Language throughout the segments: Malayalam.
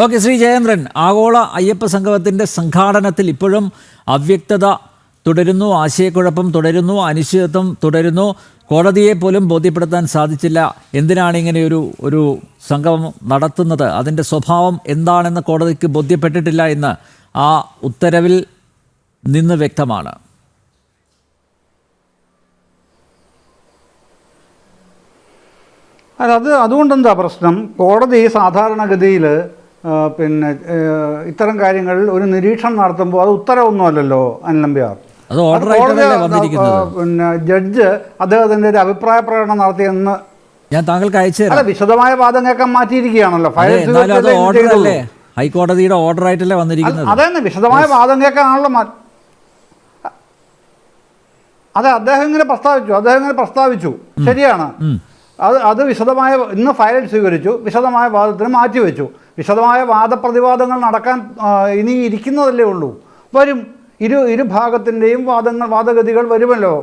ഓക്കെ, ശ്രീ ജയേന്ദ്രൻ, ആഗോള അയ്യപ്പ സംഗമത്തിൻ്റെ സംഘാടനത്തിൽ ഇപ്പോഴും അവ്യക്തത തുടരുന്നു, ആശയക്കുഴപ്പം തുടരുന്നു, അനിശ്ചിതത്വം തുടരുന്നു. കോടതിയെ പോലും ബോധ്യപ്പെടുത്താൻ സാധിച്ചില്ല എന്തിനാണ് ഇങ്ങനെ ഒരു സംഗമം നടത്തുന്നത്, അതിൻ്റെ സ്വഭാവം എന്താണെന്ന് കോടതിക്ക് ബോധ്യപ്പെട്ടിട്ടില്ല എന്ന് ആ ഉത്തരവിൽ നിന്ന് വ്യക്തമാണ്. അതുകൊണ്ടെന്താ പ്രശ്നം? കോടതി സാധാരണഗതിയിൽ ഇത്തരം കാര്യങ്ങളിൽ ഒരു നിരീക്ഷണം നടത്തുമ്പോൾ അത് ഉത്തരവൊന്നുമല്ലല്ലോ അനിൽ നമ്പ്യാർ. ജഡ്ജ് അദ്ദേഹത്തിൻ്റെ ഒരു അഭിപ്രായ പ്രകടനം നടത്തിയെന്ന് ഞാൻ താങ്കൾക്ക് അയച്ചു അല്ല, വിശദമായ വാദം കേൾക്കാൻ മാറ്റിയിരിക്കുകയാണല്ലോ. ഹൈക്കോടതിയുടെ ഓർഡർ ആയിട്ടല്ലേ വന്നിരിക്കുന്നത്. അതെ, വിശദമായ വാദം കേൾക്കാനാണല്ലോ. അതെ, അദ്ദേഹം ഇങ്ങനെ പ്രസ്താവിച്ചു, ശരിയാണ്. അത് വിശദമായ ഇന്ന് ഫയൽ സ്വീകരിച്ചു, വിശദമായ വാദത്തിന് മാറ്റിവെച്ചു. വിശദമായ വാദപ്രതിവാദങ്ങൾ നടക്കാൻ ഇനി ഇരിക്കുന്നതല്ലേ ഉള്ളൂ. വരും, ഇരുഭാഗത്തിൻ്റെയും വാദഗതികൾ വരുമല്ലോ.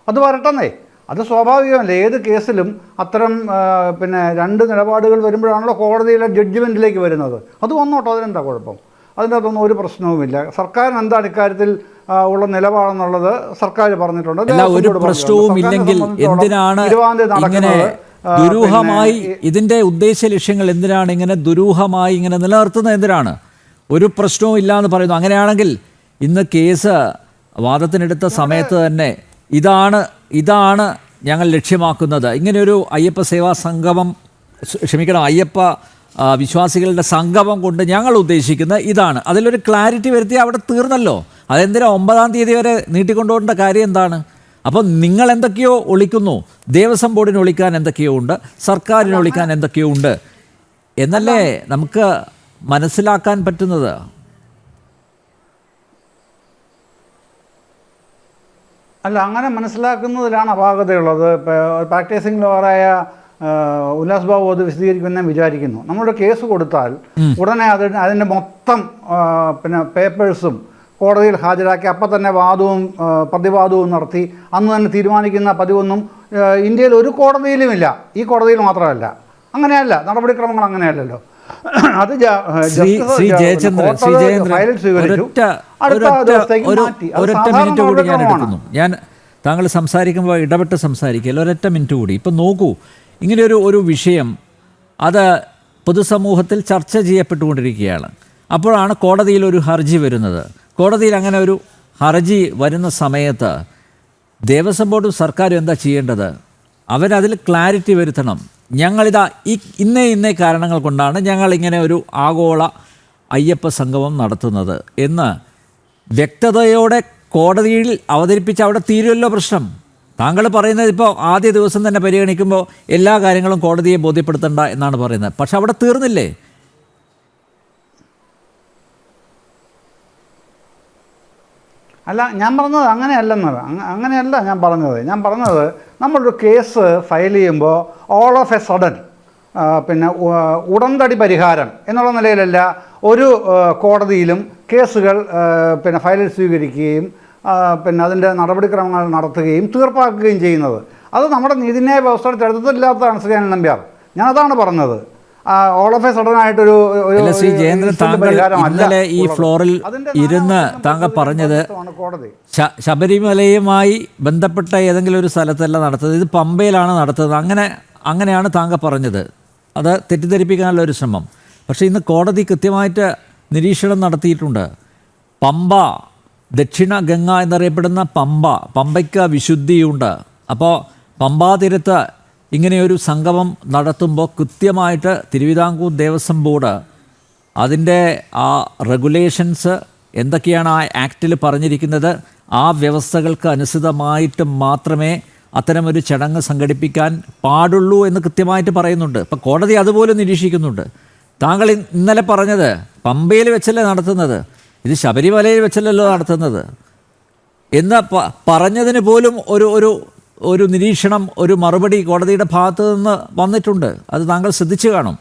അത് വരട്ടെന്നേ, അത് സ്വാഭാവികമല്ലേ. ഏത് കേസിലും അത്തരം രണ്ട് നിലപാടുകൾ വരുമ്പോഴാണല്ലോ കോടതിയിലെ ജഡ്ജ്മെൻറ്റിലേക്ക് വരുന്നത്. അത് വന്നോട്ടോ, അതിനെന്താ കുഴപ്പം? അതിൻ്റെ അകത്തൊന്നും ഒരു പ്രശ്നവുമില്ല. സർക്കാരിന് എന്താണ് ഇക്കാര്യത്തിൽ ഉള്ള നിലപാടെന്നുള്ളത് സർക്കാർ പറഞ്ഞിട്ടുണ്ട്. ഒരു പ്രശ്നവും ഇല്ലെങ്കിൽ എന്തിനാണ് ഇങ്ങനെ ദുരൂഹമായി, ഇതിൻ്റെ ഉദ്ദേശ ലക്ഷ്യങ്ങൾ എന്തിനാണ് ഇങ്ങനെ ദുരൂഹമായി ഇങ്ങനെ നിലനിർത്തുന്നത്? എന്തിനാണ്? ഒരു പ്രശ്നവും ഇല്ല എന്ന് പറയുന്നു. അങ്ങനെയാണെങ്കിൽ ഇന്ന് കേസ് വാദത്തിനെടുത്ത സമയത്ത് തന്നെ ഇതാണ് ഞങ്ങൾ ലക്ഷ്യമാക്കുന്നത്, ഇങ്ങനെയൊരു അയ്യപ്പ സേവാ സംഗമം, അയ്യപ്പ വിശ്വാസികളുടെ സംഗമം കൊണ്ട് ഞങ്ങൾ ഉദ്ദേശിക്കുന്നത് ഇതാണ്, അതിലൊരു ക്ലാരിറ്റി വരുത്തി അവിടെ തീർന്നല്ലോ. അതെന്തിനാ 9-ാം തീയതി വരെ നീട്ടിക്കൊണ്ടുപോകേണ്ട കാര്യം എന്താണ്? അപ്പോൾ നിങ്ങൾ എന്തൊക്കെയോ ഒളിക്കുന്നു, ദേവസ്വം ബോർഡിന് ഒളിക്കാൻ എന്തൊക്കെയോ ഉണ്ട്, സർക്കാരിന് ഒളിക്കാൻ എന്തൊക്കെയോ ഉണ്ട് എന്നല്ലേ നമുക്ക് മനസ്സിലാക്കാൻ പറ്റുന്നത്. അല്ല, അങ്ങനെ മനസ്സിലാക്കുന്നതിലാണ് അപാകതയുള്ളത്. പ്രാക്ടീസിംഗ് ലോയറായ ഉല്ലാസ് ബാബു അത് വിശദീകരിക്കുമെന്ന് ഞാൻ വിചാരിക്കുന്നു. നമ്മുടെ കേസ് കൊടുത്താൽ ഉടനെ അതിൻ്റെ മൊത്തം പേപ്പേഴ്സും കോടതിയിൽ ഹാജരാക്കി അപ്പം തന്നെ വാദവും പ്രതിവാദവും നടത്തി അന്ന് തന്നെ തീരുമാനിക്കുന്ന പതിവൊന്നും ഇന്ത്യയിൽ ഒരു കോടതിയിലുമില്ല. ഈ കോടതിയിൽ മാത്രമല്ല. അങ്ങനെയല്ല, നടപടിക്രമങ്ങൾ അങ്ങനെയല്ലല്ലോ. അത് ഞാൻ താങ്കൾ സംസാരിക്കുമ്പോൾ ഇടപെട്ട് സംസാരിക്കില്ല, ഒരൊറ്റ മിനിറ്റ് കൂടി. ഇപ്പം നോക്കൂ, ഇങ്ങനെയൊരു വിഷയം അത് പൊതുസമൂഹത്തിൽ ചർച്ച ചെയ്യപ്പെട്ടുകൊണ്ടിരിക്കുകയാണ്. അപ്പോഴാണ് കോടതിയിൽ ഒരു ഹർജി വരുന്നത്. കോടതിയിൽ അങ്ങനെ ഒരു ഹർജി വരുന്ന സമയത്ത് ദേവസ്വം ബോർഡും സർക്കാരും എന്താ ചെയ്യേണ്ടത്? അവരതിൽ ക്ലാരിറ്റി വരുത്തണം. ഞങ്ങളിതാ ഇന്നേ കാരണങ്ങൾ കൊണ്ടാണ് ഞങ്ങളിങ്ങനെ ഒരു ആഗോള അയ്യപ്പ സംഗമം നടത്തുന്നത് എന്ന് വ്യക്തതയോടെ കോടതിയിൽ അവതരിപ്പിച്ച് അവിടെ തീരുമല്ലോ പ്രശ്നം. താങ്കൾ പറയുന്നത് ഇപ്പോൾ ആദ്യ ദിവസം തന്നെ പരിഗണിക്കുമ്പോൾ എല്ലാ കാര്യങ്ങളും കോടതിയെ ബോധ്യപ്പെടുത്തണ്ട എന്നാണ് പറയുന്നത്. പക്ഷെ അവിടെ തീർന്നില്ലേ? അല്ല, ഞാൻ പറഞ്ഞത് അങ്ങനെയല്ല ഞാൻ പറഞ്ഞത് നമ്മളൊരു കേസ് ഫയൽ ചെയ്യുമ്പോൾ ഓൾ ഓഫ് എ സഡൻ ഉടന്തടി പരിഹാരം എന്നുള്ള നിലയിലല്ല ഒരു കോടതിയിലും കേസുകൾ ഫയലിൽ സ്വീകരിക്കുകയും അതിൻ്റെ നടപടിക്രമങ്ങൾ നടത്തുകയും തീർപ്പാക്കുകയും ചെയ്യുന്നത്. അത് നമ്മുടെ നീതിന്യായ വ്യവസ്ഥയുടെ ചരിത്രത്തിലില്ലാത്തതാണ് ശ്രീ അനിൽ നമ്പ്യാർ. ഞാൻ അതാണ് പറഞ്ഞത്. ഓൾ ഓഫ് എ സഡൻ ആയിട്ടൊരു ശ്രീ ജയേന്ദ്രൻ, താങ്കൾ ഇന്നലെ ഈ ഫ്ലോറിൽ ഇരുന്ന് താങ്കൾ പറഞ്ഞത് ശബരിമലയുമായി ബന്ധപ്പെട്ട ഏതെങ്കിലും ഒരു സ്ഥലത്തല്ല നടത്തുന്നത്, ഇത് പമ്പയിലാണ് നടത്തുന്നത്, അങ്ങനെയാണ് താങ്കൾ പറഞ്ഞത്. അത് തെറ്റിദ്ധരിപ്പിക്കാനുള്ള ഒരു ശ്രമം. പക്ഷേ ഇന്ന് കോടതി കൃത്യമായിട്ട് നിരീക്ഷണം നടത്തിയിട്ടുണ്ട്. പമ്പ, ദക്ഷിണ ഗംഗ എന്നറിയപ്പെടുന്ന പമ്പയ്ക്ക് വിശുദ്ധിയുണ്ട്. അപ്പോൾ പമ്പാതീരത്ത് ഇങ്ങനെയൊരു സംഗമം നടത്തുമ്പോൾ കൃത്യമായിട്ട് തിരുവിതാംകൂർ ദേവസ്വം ബോർഡ് അതിൻ്റെ ആ റെഗുലേഷൻസ് എന്തൊക്കെയാണ് ആ ആക്റ്റിൽ പറഞ്ഞിരിക്കുന്നത്, ആ വ്യവസ്ഥകൾക്ക് അനുസൃതമായിട്ട് മാത്രമേ അത്തരമൊരു ചടങ്ങ് സംഘടിപ്പിക്കാൻ പാടുള്ളൂ എന്ന് കൃത്യമായിട്ട് പറയുന്നുണ്ട്. ഇപ്പം കോടതി അതുപോലെ നിരീക്ഷിക്കുന്നുണ്ട്. താങ്കൾ ഇന്നലെ പറഞ്ഞത് പമ്പയിൽ വെച്ചല്ലേ നടത്തുന്നത്, ഇത് ശബരിമലയിൽ വെച്ചല്ലല്ലോ നടത്തുന്നത് എന്ന് പറഞ്ഞതിന് പോലും ഒരു നിരീക്ഷണം, ഒരു മറുപടി കോടതിയുടെ ഭാഗത്ത് നിന്ന് വന്നിട്ടുണ്ട്. അത് താങ്കൾ ശ്രദ്ധിച്ചു കാണും.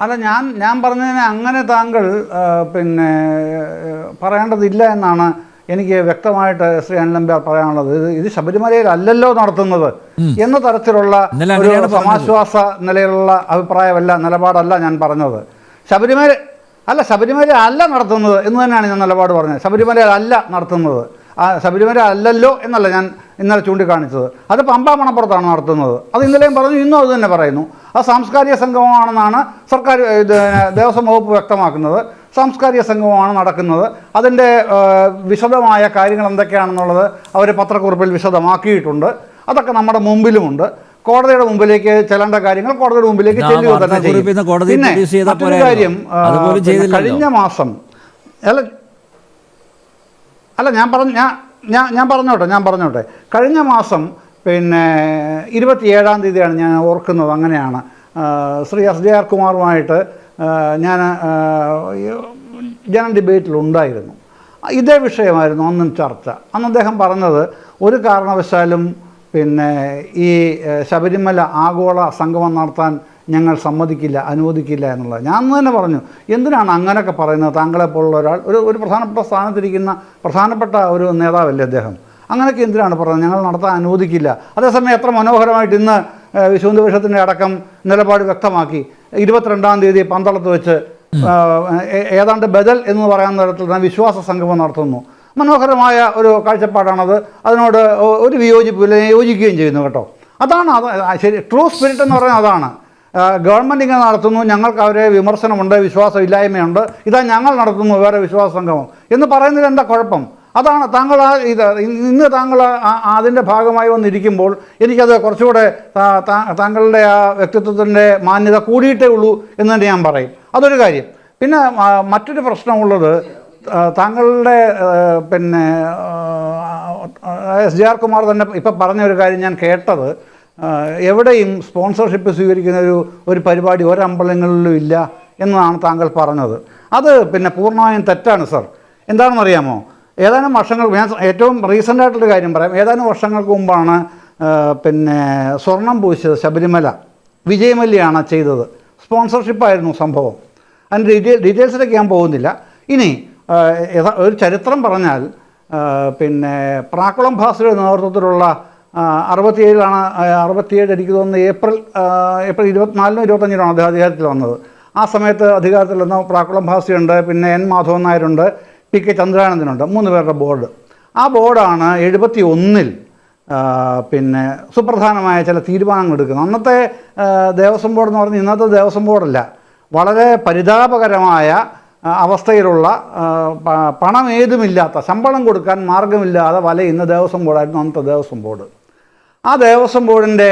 അല്ല, ഞാൻ പറഞ്ഞതിനെ അങ്ങനെ താങ്കൾ പറയേണ്ടതില്ല എന്നാണ് എനിക്ക് വ്യക്തമായിട്ട് ശ്രീ അനിൽ നമ്പ്യാർ പറയാനുള്ളത് ഇത് ശബരിമലയിലല്ലല്ലോ നടത്തുന്നത് എന്ന തരത്തിലുള്ള ഒരു സമാശ്വാസ നിലയിലുള്ള അഭിപ്രായമല്ല, നിലപാടല്ല ഞാൻ പറഞ്ഞത്. ശബരിമല അല്ല നടത്തുന്നത് എന്ന് തന്നെയാണ് ഞാൻ നിലപാട് പറഞ്ഞത്. ശബരിമലയിലല്ല നടത്തുന്നത്, ശബരിമല അല്ലല്ലോ എന്നല്ല ഞാൻ ഇന്നലെ ചൂണ്ടിക്കാണിച്ചത്. അത് പമ്പാ മണപ്പുറത്താണ് നടത്തുന്നത്. അത് ഇന്നലെയും പറഞ്ഞു, ഇന്നും അത് തന്നെ പറയുന്നു. അത് സാംസ്കാരിക സംഗമമാണെന്നാണ് സർക്കാർ ദേവസ്വം വകുപ്പ് വ്യക്തമാക്കുന്നത്. സാംസ്കാരിക സംഗമമാണ് നടക്കുന്നത്. അതിൻ്റെ വിശദമായ കാര്യങ്ങൾ എന്തൊക്കെയാണെന്നുള്ളത് അവർ പത്രക്കുറിപ്പിൽ വിശദമാക്കിയിട്ടുണ്ട്. അതൊക്കെ നമ്മുടെ മുമ്പിലുമുണ്ട്. കോടതിയുടെ മുമ്പിലേക്ക് ചെല്ലേണ്ട കാര്യങ്ങൾ കോടതിയുടെ മുമ്പിലേക്ക് ചെല്ലുക തന്നെ ചെയ്യും. പിന്നെ മറ്റൊരു കാര്യം, കഴിഞ്ഞ മാസം ഞാൻ പറഞ്ഞോട്ടെ. കഴിഞ്ഞ മാസം 27-ാം തീയതിയാണ് ഞാൻ ഓർക്കുന്നത്, അങ്ങനെയാണ്, ശ്രീ SJR കുമാറുമായിട്ട് ഞാൻ ജനറൽ ഡിബേറ്റിലുണ്ടായിരുന്നു. ഇതേ വിഷയമായിരുന്നു അന്നും ചർച്ച. അന്ന് അദ്ദേഹം പറഞ്ഞത് ഒരു കാരണവശാലും ഈ ശബരിമല ആഗോള സംഗമം നടത്താൻ ഞങ്ങൾ സമ്മതിക്കില്ല, അനുവദിക്കില്ല എന്നുള്ളത്. ഞാൻ അന്ന് തന്നെ പറഞ്ഞു, എന്തിനാണ് അങ്ങനെയൊക്കെ പറയുന്നത്? താങ്കളെപ്പോലുള്ള ഒരാൾ, ഒരു പ്രധാനപ്പെട്ട സ്ഥാനത്തിരിക്കുന്ന പ്രധാനപ്പെട്ട ഒരു നേതാവല്ലേ അദ്ദേഹം, അങ്ങനെയൊക്കെ എന്തിനാണ് പറയുന്നത്? ഞങ്ങൾ നടത്താൻ അനുവദിക്കില്ല. അതേസമയം എത്ര മനോഹരമായിട്ട് ഇന്ന് വിശ്വഹിന്ദു പരിഷത്തിൻ്റെ അടക്കം നിലപാട് വ്യക്തമാക്കി. 22-ാം തീയതി പന്തളത്ത് വെച്ച് ഏതാണ്ട് ബദൽ എന്ന് പറയാവുന്ന തരത്തിൽ തന്നെ വിശ്വാസ സംഗമം നടത്തുന്നു. മനോഹരമായ ഒരു കാഴ്ചപ്പാടാണത്. അതിനോട് ഒരു വിയോജിപ്പില്ല, യോജിക്കുകയും ചെയ്യുന്നു കേട്ടോ. അതാണ് ശരി, ട്രൂ സ്പിരിറ്റ് എന്ന് പറയുന്നത് അതാണ്. ഗവൺമെൻറ് ഇങ്ങനെ നടത്തുന്നു, ഞങ്ങൾക്ക് അവരെ വിമർശനമുണ്ട്, വിശ്വാസമില്ലായ്മയുണ്ട്, ഇതാ ഞങ്ങൾ നടത്തുന്നു വേറെ വിശ്വാസ സംഗമം എന്ന് പറയുന്നതിൽ എന്താ കുഴപ്പം? അതാണ് താങ്കൾ ഇന്ന് താങ്കൾ അതിൻ്റെ ഭാഗമായി വന്നിരിക്കുമ്പോൾ എനിക്കത് കുറച്ചുകൂടെ താങ്കളുടെ ആ വ്യക്തിത്വത്തിൻ്റെ മാന്യത കൂടിയിട്ടേ ഉള്ളൂ എന്ന് തന്നെ ഞാൻ പറയും. അതൊരു കാര്യം. പിന്നെ മറ്റൊരു പ്രശ്നമുള്ളത്, താങ്കളുടെ SJR കുമാർ തന്നെ ഇപ്പം പറഞ്ഞൊരു കാര്യം ഞാൻ കേട്ടത്, എവിടെയും സ്പോൺസർഷിപ്പ് സ്വീകരിക്കുന്ന ഒരു പരിപാടി ഒരമ്പലങ്ങളിലും ഇല്ല എന്നതാണ് താങ്കൾ പറഞ്ഞത്. അത് പൂർണ്ണമായും തെറ്റാണ് സർ. എന്താണെന്നറിയാമോ? ഏതാനും വർഷങ്ങൾക്ക്, ഞാൻ ഏറ്റവും റീസെൻ്റായിട്ടൊരു കാര്യം പറയാം. ഏതാനും വർഷങ്ങൾക്ക് മുമ്പാണ് സ്വർണം പൂശിയത് ശബരിമല, വിജയമല്യാണ് ചെയ്തത്. സ്പോൺസർഷിപ്പായിരുന്നു സംഭവം. അതിൻ്റെ ഡീറ്റെയിൽസിലേക്ക് ഞാൻ പോകുന്നില്ല. ഇനി ഒരു ചരിത്രം പറഞ്ഞാൽ, പ്രാക്കുളം ഭാസിയുടെ നേതൃത്വത്തിലുള്ള 67 എനിക്ക് തോന്നുന്നു ഏപ്രിൽ 24-നോ 25-നോ അദ്ദേഹം അധികാരത്തിൽ വന്നത്. ആ സമയത്ത് അധികാരത്തിൽ വന്ന പ്രാക്കുളം ഭാസിയുണ്ട്, N മാധവൻ നായരുണ്ട്, PK ചന്ദ്രാനന്ദനുണ്ട്, 3 പേരുടെ ബോർഡ്. ആ ബോർഡാണ് 71-ൽ സുപ്രധാനമായ ചില തീരുമാനങ്ങൾ എടുക്കുന്നത്. അന്നത്തെ ദേവസ്വം ബോർഡ് എന്ന് പറഞ്ഞാൽ ഇന്നത്തെ ദേവസ്വം ബോർഡല്ല. വളരെ പരിതാപകരമായ അവസ്ഥയിലുള്ള, പണമേതുമില്ലാത്ത, ശമ്പളം കൊടുക്കാൻ മാർഗമില്ലാതെ വലയുന്ന ദേവസ്വം ബോർഡായിരുന്നു അന്നത്തെ ദേവസ്വം ബോർഡ്. ആ ദേവസ്വം ബോർഡിൻ്റെ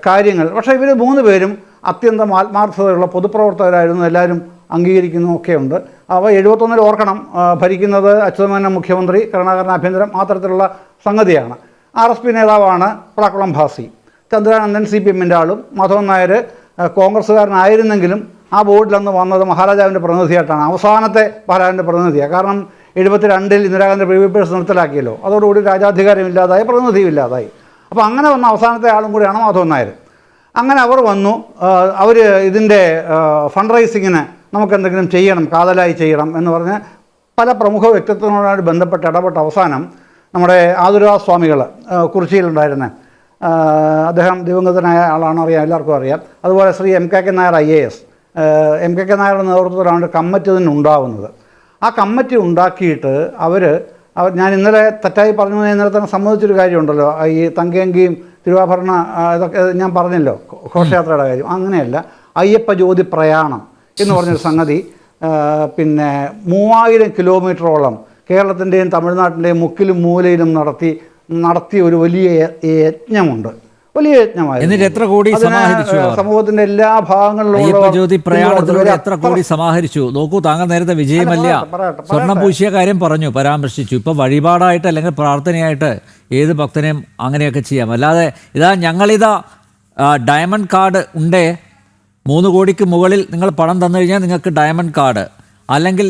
കാര്യങ്ങൾ, പക്ഷേ ഇവർ 3 പേരും അത്യന്തം ആത്മാർത്ഥതയുള്ള പൊതുപ്രവർത്തകരായിരുന്നു, എല്ലാവരും അംഗീകരിക്കുന്നു ഒക്കെയുണ്ട്. അവ 71-ൽ ഓർക്കണം, ഭരിക്കുന്നത് അച്യുതമേനോൻ മുഖ്യമന്ത്രി, കരുണാകരൻ ആഭ്യന്തരം, ആ തരത്തിലുള്ള സംഗതിയാണ്. RSP നേതാവാണ് പ്രാക്കുളം ഭാസി, ചന്ദ്രാനന്ദൻ CPM-ൻ്റെ ആളും, മാധവൻ നായർ കോൺഗ്രസ്സുകാരനായിരുന്നെങ്കിലും ആ ബോർഡിൽ അന്ന് വന്നത് മഹാരാജാവിൻ്റെ പ്രതിനിധിയായിട്ടാണ്, അവസാനത്തെ മഹാരാജാവിൻ്റെ പ്രതിനിധിയാണ്. കാരണം 72-ൽ ഇന്ദിരാഗാന്ധി പ്രീവിപ്പേഴ്സ് നിർത്തലാക്കിയല്ലോ, അതോടുകൂടി രാജാധികാരമില്ലാതായി, പ്രതിനിധിയുമില്ലാതായി. അപ്പോൾ അങ്ങനെ വന്ന അവസാനത്തെ ആളും കൂടിയാണ് മാധവൻ നായർ. അങ്ങനെ അവർ വന്നു, അവർ ഇതിൻ്റെ ഫണ്ട് റൈസിങ്ങിന് നമുക്കെന്തെങ്കിലും ചെയ്യണം, കാതലായി ചെയ്യണം എന്ന് പറഞ്ഞ് പല പ്രമുഖ വ്യക്തിത്വങ്ങളോട് ബന്ധപ്പെട്ട് ഇടപെട്ട അവസാനം നമ്മുടെ ആതുരാജ സ്വാമികൾ കുറിച്ചിയിലുണ്ടായിരുന്ന അദ്ദേഹം ദിവംഗതനായ ആളാണ്, അറിയാം, എല്ലാവർക്കും അറിയാം. അതുപോലെ Shri MKK Nair IAS, MKK നായരുടെ നേതൃത്വത്തിലാണ് കമ്മിറ്റി തന്നെ ഉണ്ടാവുന്നത്. ആ കമ്മിറ്റി ഉണ്ടാക്കിയിട്ട് അവർ ഞാൻ ഇന്നലെ തെറ്റായി പറഞ്ഞു, ഇന്നലെ തന്നെ സമ്മതിച്ചൊരു കാര്യമുണ്ടല്ലോ, ഈ തങ്കയങ്കിയും തിരുവാഭരണ ഇതൊക്കെ ഞാൻ പറഞ്ഞല്ലോ, ഘോഷയാത്രയുടെ കാര്യം. അങ്ങനെയല്ല, അയ്യപ്പ ജ്യോതി പ്രയാണം എന്ന് പറഞ്ഞൊരു സംഗതി 3000 കിലോമീറ്ററോളം കേരളത്തിൻ്റെയും തമിഴ്നാട്ടിൻ്റെയും മുക്കിലും മൂലയിലും നടത്തിയ ഒരു വലിയ യജ്ഞമുണ്ട്. വലിയ യജ്ഞമായിരുന്നു. എന്നിട്ട് എത്ര കോടി സമാഹരിച്ചു? സമൂഹത്തിന്റെ എല്ലാ ഭാഗങ്ങളിലും ജ്യോതി പ്രയാണത്തിലൂടെ എത്ര കോടി സമാഹരിച്ചു നോക്കൂ. താങ്കൾ നേരത്തെ വിജയമല്യ സ്വർണം പൂശിയ കാര്യം പറഞ്ഞു, പരാമർശിച്ചു. ഇപ്പൊ വഴിപാടായിട്ട് അല്ലെങ്കിൽ പ്രാർത്ഥനയായിട്ട് ഏത് ഭക്തനെയും അങ്ങനെയൊക്കെ ചെയ്യാം. അല്ലാതെ ഞങ്ങളിതാ ഡയമണ്ട് കാർഡ് ഉണ്ടേ, 3 കോടിക്ക് മുകളിൽ നിങ്ങൾ പണം തന്നു കഴിഞ്ഞാൽ നിങ്ങൾക്ക് ഡയമണ്ട് കാർഡ്, അല്ലെങ്കിൽ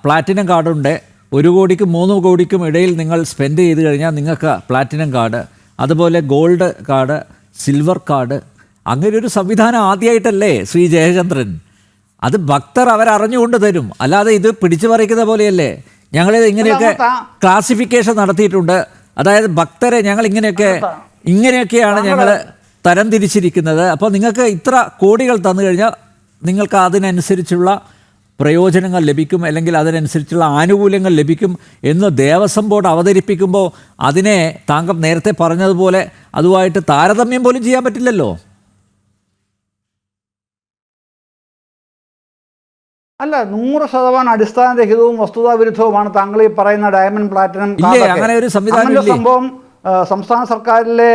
പ്ലാറ്റിനം കാർഡ് ഉണ്ട്, 1 കോടിക്കും 3 കോടിക്കും ഇടയിൽ നിങ്ങൾ സ്പെൻഡ് ചെയ്ത് കഴിഞ്ഞാൽ നിങ്ങൾക്ക് പ്ലാറ്റിനം കാർഡ്, അതുപോലെ ഗോൾഡ് കാർഡ്, സിൽവർ കാർഡ്. അങ്ങനെ ഒരു സംവിധാനം ആദ്യമായിട്ടല്ലേ ശ്രീ ജയചന്ദ്രൻ? അത് ഭക്തർ അവരറിഞ്ഞുകൊണ്ട് തരും, അല്ലാതെ ഇത് പിടിച്ചു പറിക്കുന്ന പോലെയല്ലേ. ഞങ്ങളിത് ഇങ്ങനെയൊക്കെ അല്ല, ക്ലാസിഫിക്കേഷൻ നടത്തിയിട്ടുണ്ട്. അതായത് ഭക്തരെ ഞങ്ങൾ ഇങ്ങനെയൊക്കെയാണ് ഞങ്ങൾ തരം തിരിച്ചിരിക്കുന്നത്. അപ്പോൾ നിങ്ങൾക്ക് ഇത്ര കോടികൾ തന്നു കഴിഞ്ഞാൽ നിങ്ങൾക്ക് അതിനനുസരിച്ചുള്ള പ്രയോജനങ്ങൾ ലഭിക്കും, അല്ലെങ്കിൽ അതിനനുസരിച്ചുള്ള ആനുകൂല്യങ്ങൾ ലഭിക്കും എന്ന് ദേവസ്വം ബോർഡ് അവതരിപ്പിക്കുമ്പോൾ അതിനെ താങ്കൾ നേരത്തെ പറഞ്ഞതുപോലെ അതുമായിട്ട് താരതമ്യം പോലും ചെയ്യാൻ പറ്റില്ലല്ലോ. അല്ല, 100% അടിസ്ഥാനരഹിതവും വസ്തുതാവിരുദ്ധവുമാണ് താങ്കൾ ഈ പറയുന്ന ഡയമണ്ട് പ്ലാറ്റിനം ഇല്ലേ, കാർഡൊക്കെ. അങ്ങനെ ഒരു സംവിധാനം അങ്ങനെ ഇല്ലേ? സംഭവം സംസ്ഥാന സർക്കാരിലെ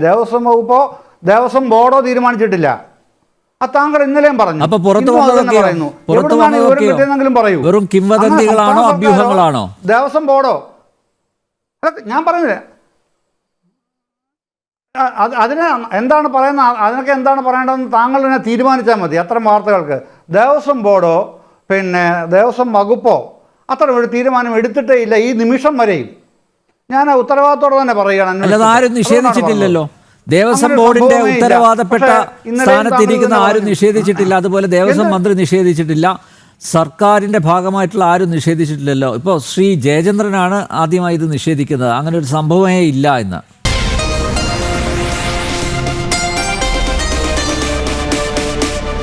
ദേവസ്വം വകുപ്പോ ദേവസ്വം ബോർഡോ തീരുമാനിച്ചിട്ടില്ല. അത് താങ്കൾ ഇന്നലെയും പറഞ്ഞു. അപ്പൊ പുറത്ത് ഇന്നും അത് തന്നെ വന്നതൊക്കെയോ? പറയുന്നു. പുറത്ത് എവിടുന്നാണ് ഈ വിവരം വന്നതൊക്കെയോ? കിട്ടിയെന്നെങ്കിലും പറയൂ. വെറും കിംവദന്തികളാണോ, അങ്ങനെ സംസ്ഥാന അഭ്യൂഹങ്ങളാണോ? സർക്കാരോ ദേവസ്വം ബോർഡോ? ഞാൻ പറഞ്ഞില്ലേ, അതിന് എന്താണ് പറയുന്നത്, അതിനൊക്കെ എന്താണ് പറയേണ്ടതെന്ന് താങ്കൾ തന്നെ തീരുമാനിച്ചാൽ മതി. അത്തരം വാർത്തകൾക്ക് ദേവസ്വം ബോർഡോ ദേവസ്വം വകുപ്പോ അത്തരം ഒരു തീരുമാനം എടുത്തിട്ടേ ഇല്ല ഈ നിമിഷം വരെയും. ഞാൻ ഉത്തരവാദിത്തോടെ തന്നെ പറയുകയാണ്. അല്ലാതെ ആരും നിഷേധിച്ചിട്ടില്ലല്ലോ. ദേവസ്വം ബോർഡിന്റെ ഉത്തരവാദപ്പെട്ട സ്ഥാനത്തിരിക്കുന്ന ആരും നിഷേധിച്ചിട്ടില്ല. അതുപോലെ ദേവസ്വം മന്ത്രി നിഷേധിച്ചിട്ടില്ല. സർക്കാരിൻ്റെ ഭാഗമായിട്ടുള്ള ആരും നിഷേധിച്ചിട്ടില്ലല്ലോ. ഇപ്പോൾ ശ്രീ ജയചന്ദ്രനാണ് ആദ്യമായി ഇത് നിഷേധിക്കുന്നത്, അങ്ങനെ ഒരു സംഭവമേ ഇല്ല എന്ന്.